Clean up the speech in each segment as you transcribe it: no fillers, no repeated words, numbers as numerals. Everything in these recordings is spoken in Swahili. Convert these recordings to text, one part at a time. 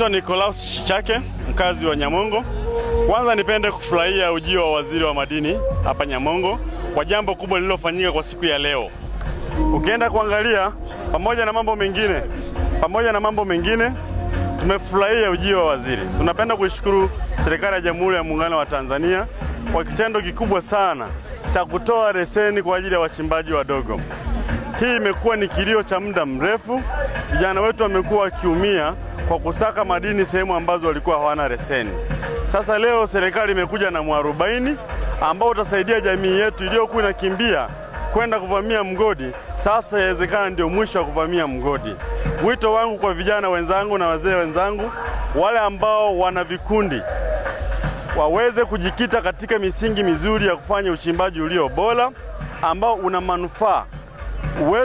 Naitwa Nicolaus Chake, mkazi wa Nyamongo. Kwanza nipende kufurahia ujio wa waziri wa madini hapa Nyamongo kwa jambo kubwa lililofanyika kwa siku ya leo. Ukienda kuangalia pamoja na mambo mengine tumefurahia ujio wa waziri. Tunapenda kuishukuru serikali ya Jamhuri ya Muungano wa Tanzania kwa kitendo kikubwa sana cha kutoa leseni kwa ajili ya wachimbaji wadogo. Hii imekuwa ni kilio cha muda mrefu. Vijana wetu wamekuwa wakiumia kwa kusaka madini sehemu ambazo walikuwa hawana leseni. Sasa leo serikali imekuja na mwarobaini ambao utasaidia jamii yetu iliyokuwa inakimbia kwenda kuvamia mgodi. Sasa inawezekana ndio mwisho wa kuvamia mgodi. Wito wangu kwa vijana wenzangu na wazee wenzangu, wale ambao wana vikundi, waweze kujikita katika misingi mizuri ya kufanya uchimbaji ulio bora ambao una manufaa.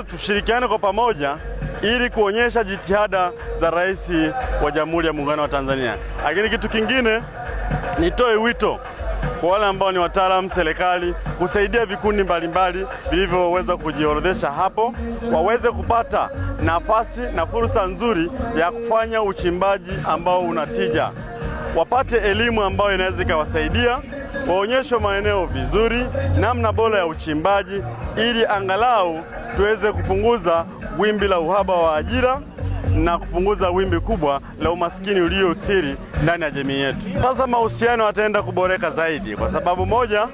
Tushirikiane kwa pamoja ili kuonyesha jitihada za Rais wa Jamhuri ya Muungano wa Tanzania. Lakini kitu kingine, nitoe wito kwa wale ambao ni wataalamu serikali kusaidia vikundi mbalimbali vilivyoweza kujiorodhesha hapo, waweze kupata nafasi na fursa nzuri ya kufanya uchimbaji ambao unatija. Wapate elimu ambayo inaweza ikawasaidia, waonyeshwe maeneo vizuri, namna bora ya uchimbaji, ili angalau tuweze kupunguza wimbi la uhaba wa ajira na kupunguza wimbi kubwa la umaskini uliokithiri ndani ya jamii yetu. Sasa mahusiano yataenda kuboreka zaidi kwa sababu moja,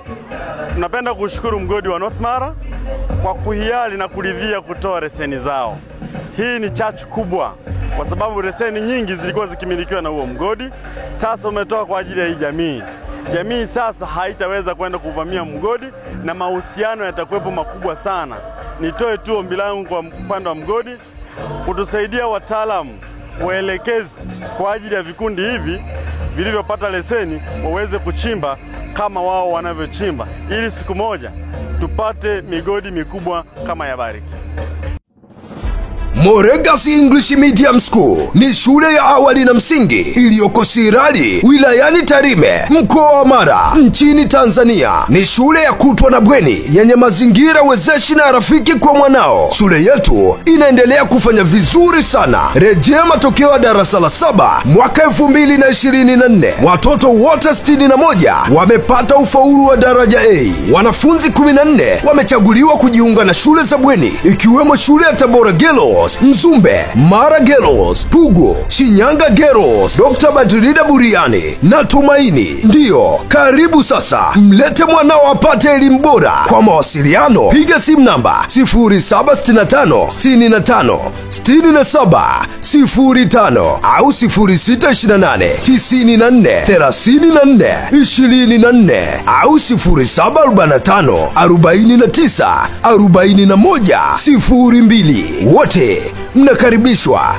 tunapenda kushukuru mgodi wa North Mara kwa kuhiari na kuridhia kutoa leseni zao. Hii ni chachu kubwa kwa sababu leseni nyingi zilikuwa zikimilikiwa na huo mgodi. Sasa umetoka kwa ajili ya hii jamii. Jamii sasa haitaweza kwenda kuvamia mgodi na mahusiano yatakuwepo makubwa sana. Nitoe tu ombi langu kwa upande wa mgodi kutusaidia wataalamu waelekezi kwa ajili ya vikundi hivi vilivyopata leseni waweze kuchimba kama wao wanavyochimba, ili siku moja tupate migodi mikubwa kama ya Bariki. Moregas English Medium School ni shule ya awali na msingi iliyoko Sirari, wilayani Tarime, mkoa wa Mara, nchini Tanzania. Ni shule ya kutwa na bweni yenye mazingira wezeshi na rafiki kwa mwanao. Shule yetu inaendelea kufanya vizuri sana. Rejea matokeo ya darasa la 7 mwaka 2024. Watoto wote 61 wamepata ufaulu wa daraja A. Wanafunzi 14 wamechaguliwa kujiunga na shule za bweni, ikiwemo shule ya Tabora Girls, Mzumbe, Mara Girls, Pugu, Shinyanga Girls, Dr. Badrida Buriani na Tumaini. Ndiyo, karibu sasa, mlete mwanao apate elimu bora. Kwa mawasiliano, piga simu namba 0765 65 67 05 au 0628 94 34 24 au 0745 49 41 02. Wote mnakaribishwa.